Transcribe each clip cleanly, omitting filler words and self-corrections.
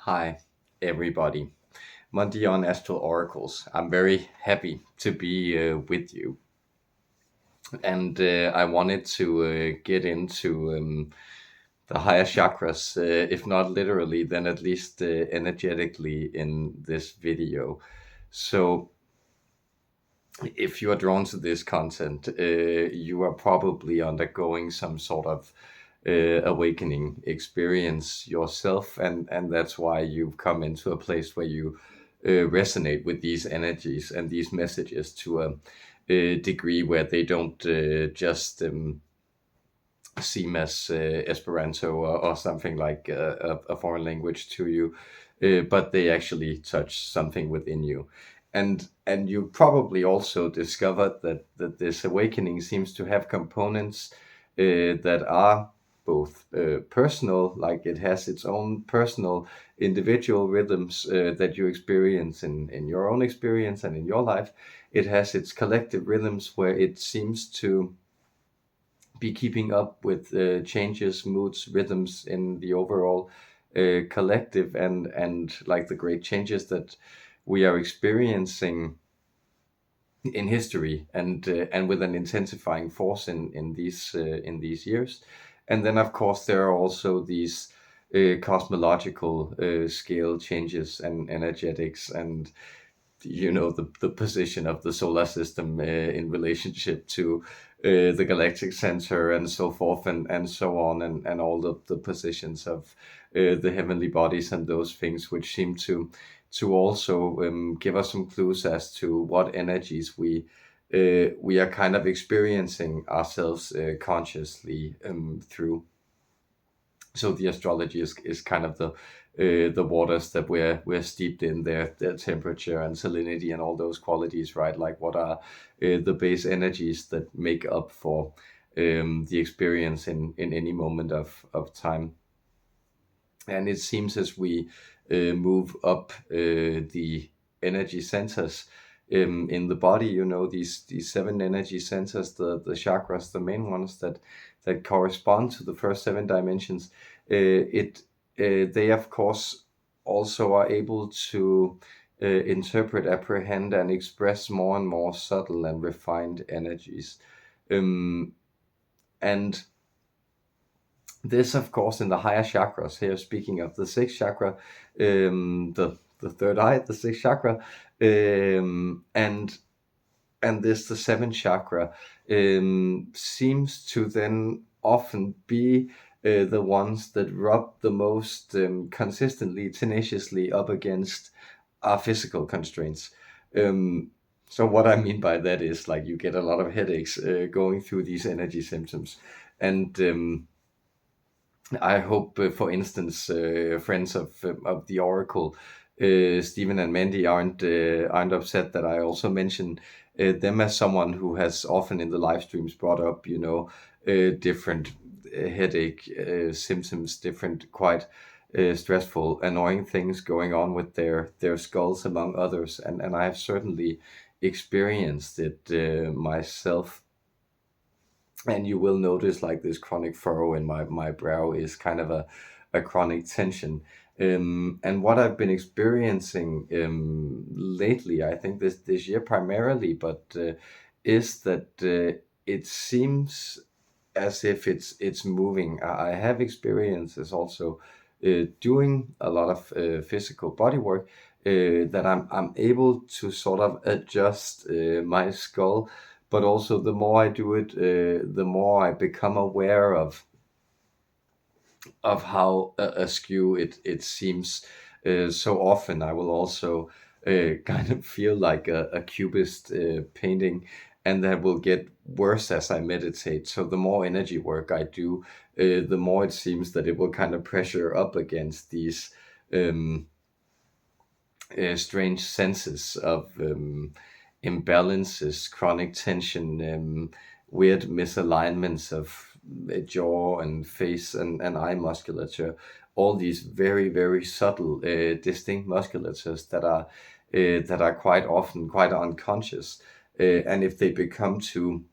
Hi, everybody. Monday on Astral Oracles. I'm very happy to be with you. And I wanted to get into the higher chakras, if not literally, then at least energetically in this video. So, if you are drawn to this content, you are probably undergoing some sort of awakening experience yourself, and that's why you've come into a place where you resonate with these energies and these messages to a degree where they don't just seem as Esperanto or something like a foreign language to you, but they actually touch something within you. And you probably also discovered that this awakening seems to have components that are both personal, like it has its own personal individual rhythms that you experience in your own experience and in your life. It has its collective rhythms where it seems to be keeping up with changes, moods, rhythms in the overall collective, and like the great changes that we are experiencing in history, and with an intensifying force in these years. And then of course there are also these cosmological scale changes and energetics, and the position of the solar system in relationship to the galactic center and so forth, and so on, and all the positions of the heavenly bodies and those things, which seem to also give us some clues as to what energies we are kind of experiencing ourselves consciously through. So the astrology is kind of the waters that we're steeped in, their temperature and salinity and all those qualities, right? Like what are the base energies that make up for the experience in any moment of time. And it seems as we move up the energy centers in the body, these seven energy centers, the chakras, the main ones that correspond to the first seven dimensions. They of course also are able to interpret, apprehend, and express more and more subtle and refined energies. And this, of course, in the higher chakras. Here, speaking of the sixth chakra, the third eye, the sixth chakra, and this, the seventh chakra, seems to then often be the ones that rub the most consistently, tenaciously up against our physical constraints. So what I mean by that is, like, you get a lot of headaches going through these energy symptoms, and I hope, for instance, friends of the Oracle, Stephen and Mandy, aren't upset that I also mention them as someone who has often in the live streams brought up, different headache symptoms, different quite stressful, annoying things going on with their skulls, among others, and I have certainly experienced it myself. And you will notice, like, this chronic furrow in my brow is kind of a chronic tension. And what I've been experiencing lately, I think this year primarily, but is that it seems as if it's moving. I have experiences also doing a lot of physical body work, that I'm able to sort of adjust my skull, but also the more I do it, the more I become aware of how askew it seems. So often I will also kind of feel like a cubist painting, and that will get worse as I meditate. So the more energy work I do, the more it seems that it will kind of pressure up against these um, strange senses of imbalances, chronic tension, weird misalignments of jaw and face and eye musculature. All these very, very subtle, distinct musculatures that are quite often quite unconscious. And if they become too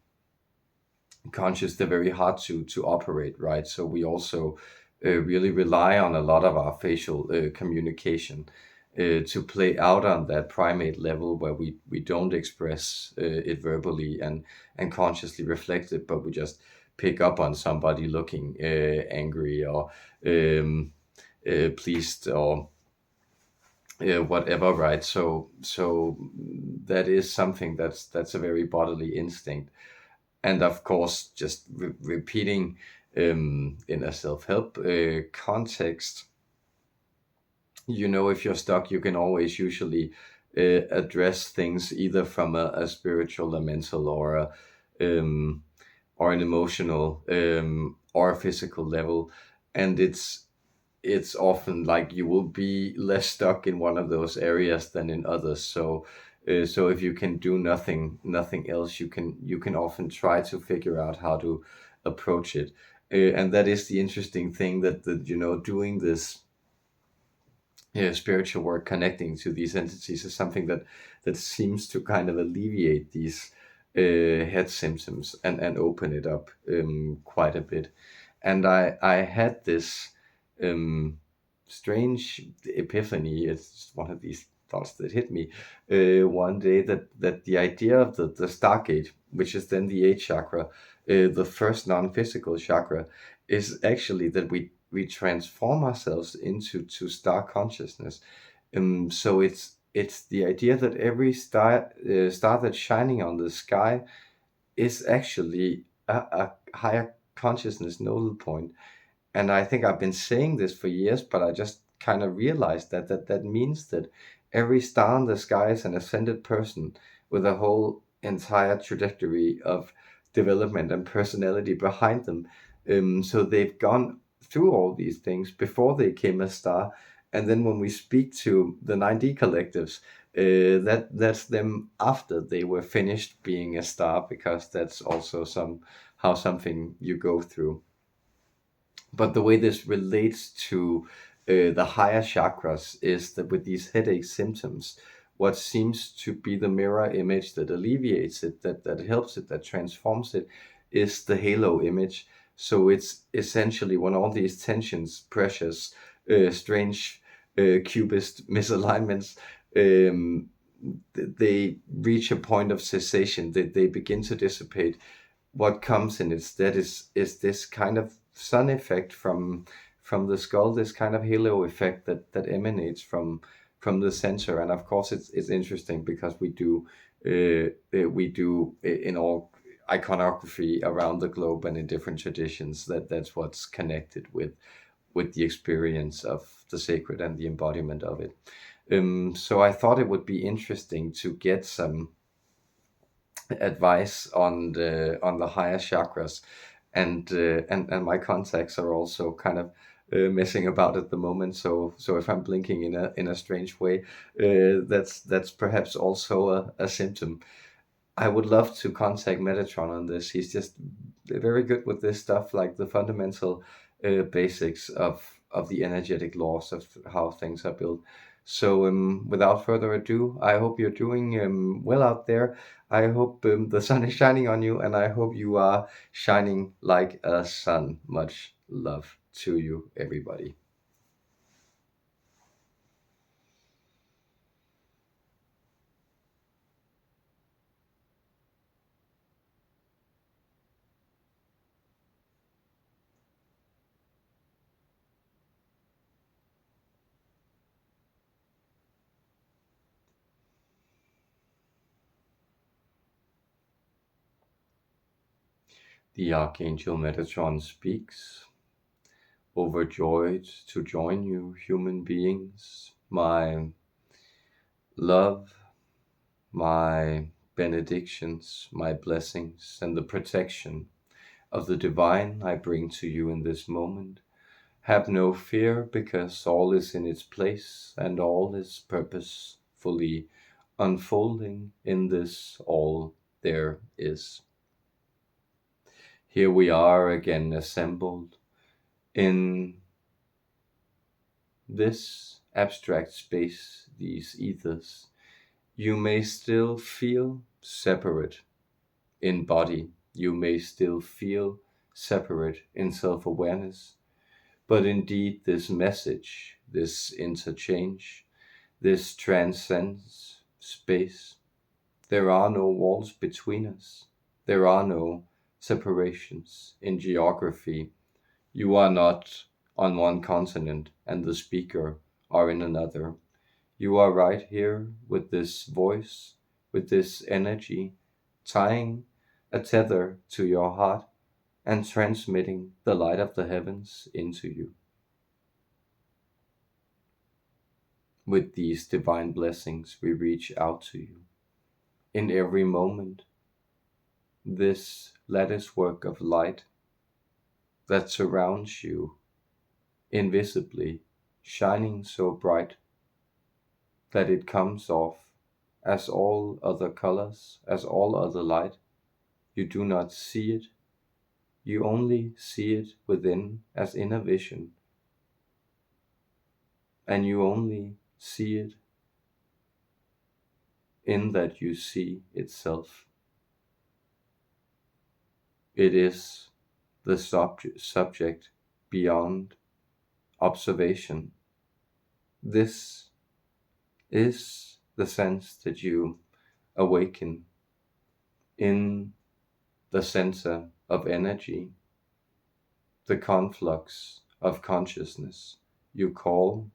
conscious, they're very hard to operate, right? So we also really rely on a lot of our facial communication to play out on that primate level where we don't express it verbally and consciously reflect it, but we just pick up on somebody looking angry or um, pleased or whatever, right? So that is something that's a very bodily instinct, and of course, just repeating in a self-help context, if you're stuck, you can always usually address things either from a spiritual, a mental, um, or an emotional or a physical level, and it's often like you will be less stuck in one of those areas than in others. So if you can do nothing else, you can often try to figure out how to approach it. And that is the interesting thing, that doing this spiritual work, connecting to these entities, is something that seems to kind of alleviate these head symptoms and open it up quite a bit. And I had this um, strange epiphany. It's one of these thoughts that hit me one day, that the idea of the Stargate, which is then the eighth chakra, the first non-physical chakra, is actually that we transform ourselves into star consciousness. So it's the idea that every star that's shining on the sky is actually a higher consciousness nodal point. And I think I've been saying this for years, but I just kind of realized that means that every star in the sky is an ascended person with a whole entire trajectory of development and personality behind them. So they've gone through all these things before they came a star. And then when we speak to the 9D collectives, that's them after they were finished being a star, because that's also somehow something you go through. But the way this relates to the higher chakras is that with these headache symptoms, what seems to be the mirror image that alleviates it, that helps it, that transforms it, is the halo image. So it's essentially when all these tensions, pressures, strange cubist misalignments, um, they reach a point of cessation, that they begin to dissipate. What comes in instead is this kind of sun effect from the skull, this kind of halo effect that emanates from the center. And of course, it's interesting because we do in all iconography around the globe and in different traditions, that's what's connected with the experience of the sacred and the embodiment of it. So I thought it would be interesting to get some advice on the higher chakras, and my contacts are also kind of messing about at the moment. So if I'm blinking in a strange way, that's perhaps also a symptom. I would love to contact Metatron on this. He's just very good with this stuff, like the fundamental basics of the energetic laws of how things are built. So, without further ado, I hope you're doing well out there. I hope the sun is shining on you, and I hope you are shining like a sun. Much love to you, everybody. The Archangel Metatron speaks, overjoyed to join you, human beings. My love, my benedictions, my blessings, and the protection of the divine I bring to you in this moment. Have no fear, because all is in its place and all is purposefully unfolding in this all there is. Here we are again assembled in this abstract space, these ethers. You may still feel separate in body. You may still feel separate in self-awareness, But indeed this message, this interchange, this transcends space. There are no walls between us. There are no separations in geography. You are not on one continent and the speaker are in another. You are right here with this voice, with this energy, tying a tether to your heart and transmitting the light of the heavens into you. With these divine blessings, we reach out to you. In every moment, this lattice work of light that surrounds you invisibly, shining so bright that it comes off as all other colors, as all other light. You do not see it. You only see it within as inner vision. And you only see it in that you see itself. It is the subject beyond observation. This is the sense that you awaken in the center of energy, the conflux of consciousness you call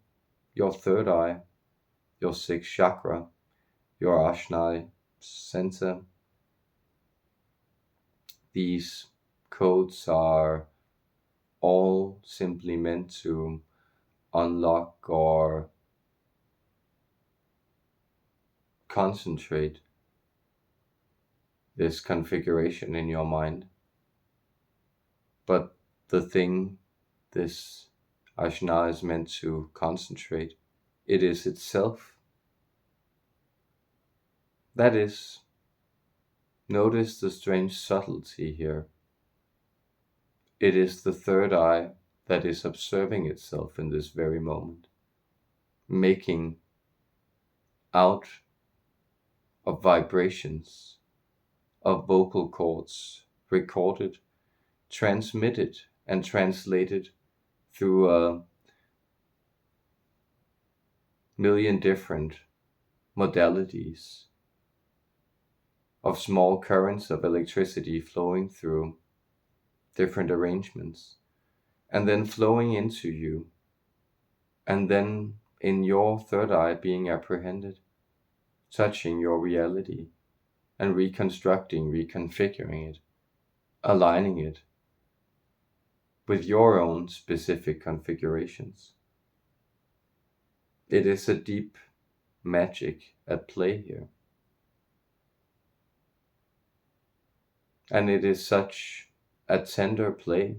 your third eye, your sixth chakra, your Ajna center. These codes are all simply meant to unlock or concentrate this configuration in your mind. But the thing this Ajna is meant to concentrate, it is itself. That is, notice the strange subtlety here. It is the third eye that is observing itself in this very moment, making out of vibrations, of vocal cords, recorded, transmitted, and translated through a million different modalities of small currents of electricity flowing through different arrangements, and then flowing into you, and then in your third eye being apprehended, touching your reality and reconstructing, reconfiguring it, aligning it with your own specific configurations. It is a deep magic at play here. And it is such a tender play,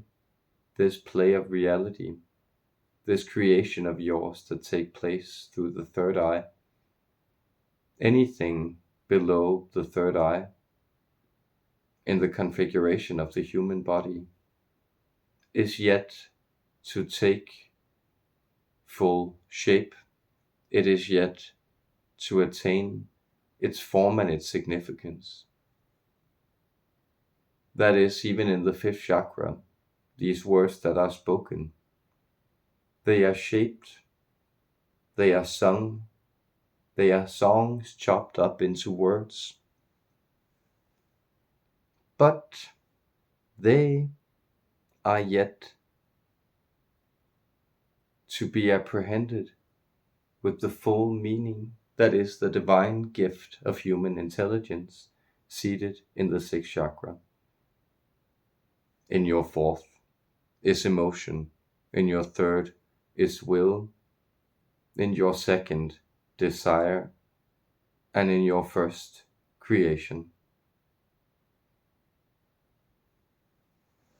this play of reality, this creation of yours that take place through the third eye. Anything below the third eye in the configuration of the human body is yet to take full shape. It is yet to attain its form and its significance. That is, even in the fifth chakra, these words that are spoken, they are shaped, they are sung, they are songs chopped up into words. But they are yet to be apprehended with the full meaning that is the divine gift of human intelligence seated in the sixth chakra. In your fourth is emotion, in your third is will, in your second desire, and in your first creation.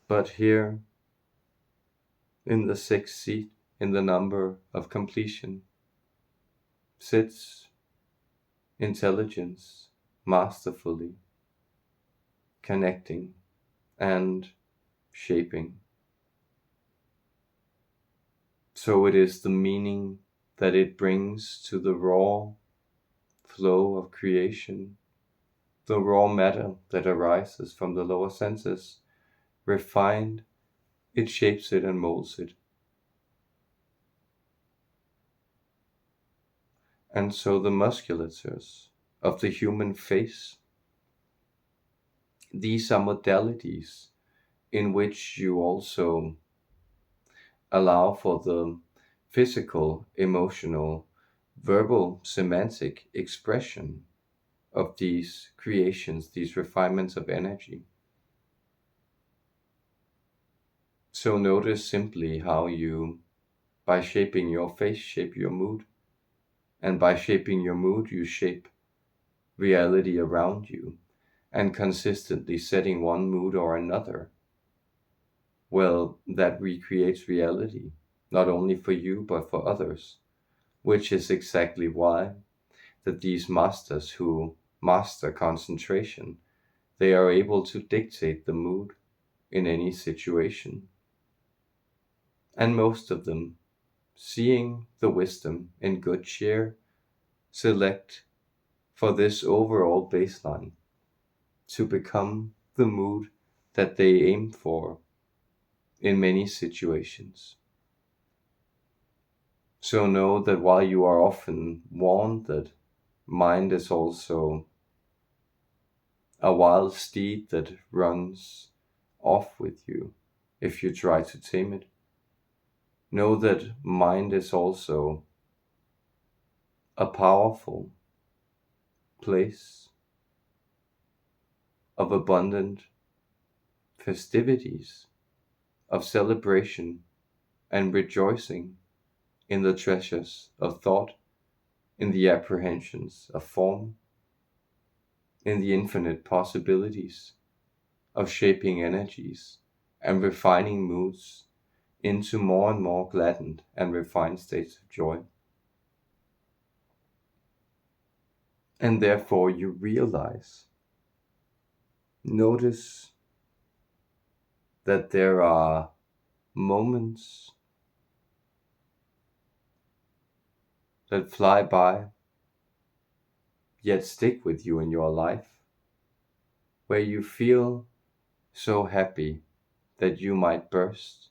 But here, in the sixth seat, in the number of completion, sits intelligence masterfully, connecting and shaping. So it is the meaning that it brings to the raw flow of creation, the raw matter that arises from the lower senses, refined, it shapes it and molds it And so the musculatures of the human face, these are modalities in which you also allow for the physical, emotional, verbal, semantic expression of these creations, these refinements of energy. So notice simply how you, by shaping your face, shape your mood. And by shaping your mood, you shape reality around you. And consistently setting one mood or another, well, that recreates reality, not only for you, but for others. Which is exactly why that these masters who master concentration, they are able to dictate the mood in any situation. And most of them, seeing the wisdom in good cheer, select for this overall baseline to become the mood that they aim for in many situations. So know that while you are often warned that mind is also a wild steed that runs off with you if you try to tame it, know that mind is also a powerful place of abundant festivities, of celebration and rejoicing in the treasures of thought, in the apprehensions of form, in the infinite possibilities of shaping energies and refining moods into more and more gladdened and refined states of joy. And therefore you realize, notice that there are moments that fly by yet stick with you in your life, where you feel so happy that you might burst,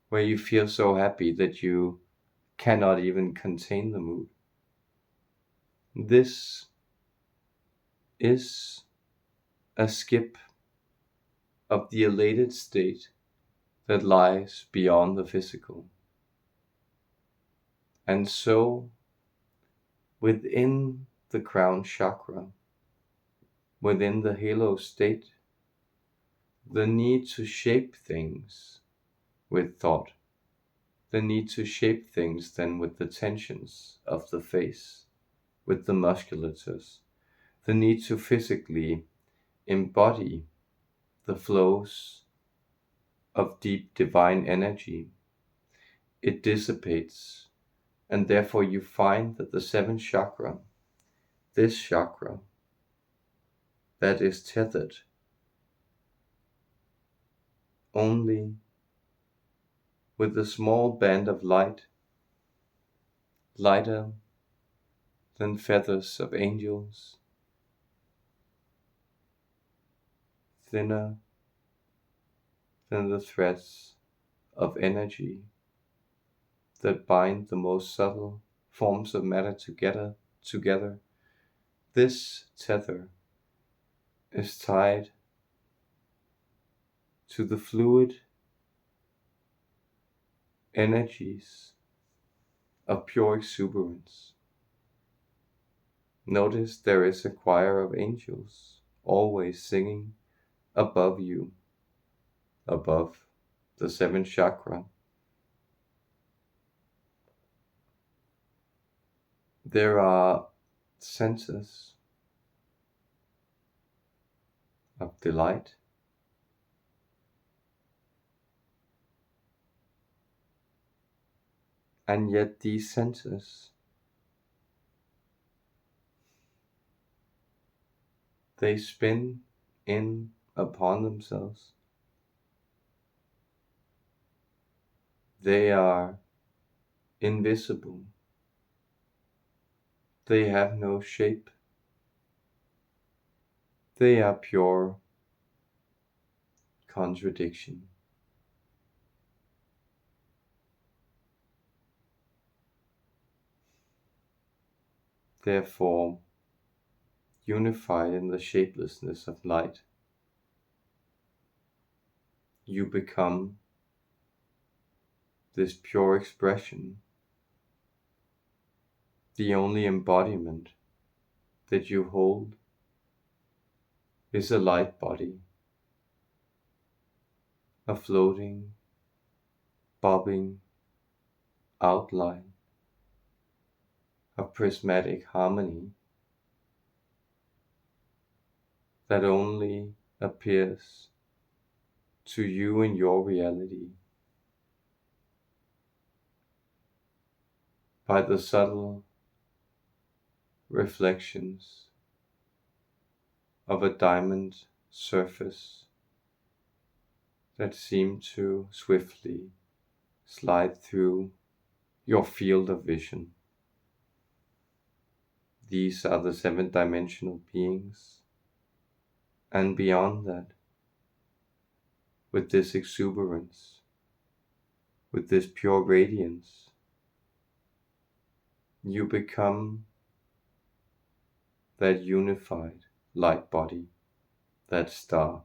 where you feel so happy that you cannot even contain the mood. This is a skip of the elated state that lies beyond the physical. And so, within the crown chakra, within the halo state, the need to shape things with thought, the need to shape things then with the tensions of the face, with the musculatures, the need to physically embody the flows of deep divine energy. It dissipates, and therefore you find that the seventh chakra, this chakra that is tethered only with a small band of light, lighter than feathers of angels, thinner than the threads of energy that bind the most subtle forms of matter together. This tether is tied to the fluid energies of pure exuberance. Notice there is a choir of angels always singing above you, above the seventh chakra. There are senses of delight, and yet these senses, they spin in upon themselves. They are invisible. They have no shape. They are pure contradiction. Therefore, unified in the shapelessness of light, you become this pure expression. The only embodiment that you hold is a light body, a floating, bobbing outline of prismatic harmony that only appears to you in your reality by the subtle reflections of a diamond surface that seem to swiftly slide through your field of vision. These are the 7-dimensional beings, and beyond that, with this exuberance, with this pure radiance, you become that unified light body, that star.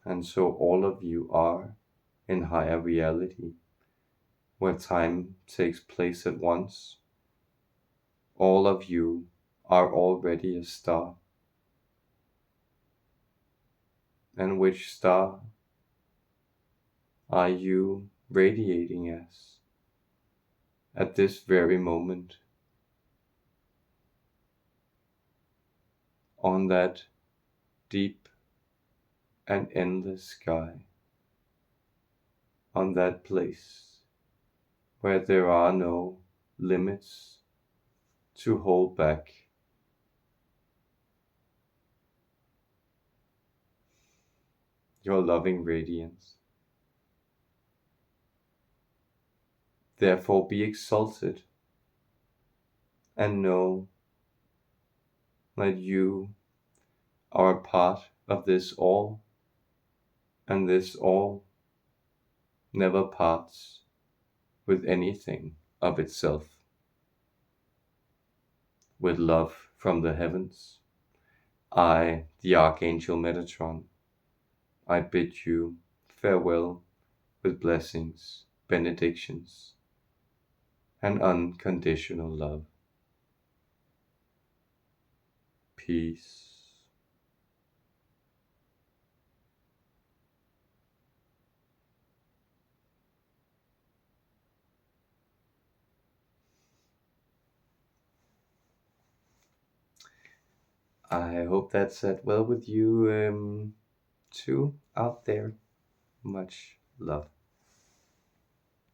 And so all of you are in higher reality, where time takes place at once. All of you are already a star. And which star are you radiating as at this very moment? On that deep and endless sky, on that place where there are no limits to hold back your loving radiance. Therefore be exalted and know that you are a part of this all, and this all never parts with anything of itself. With love from the heavens, I, the Archangel Metatron, I bid you farewell with blessings, benedictions, and unconditional love. Peace. I hope that sat well with you too out there. Much love.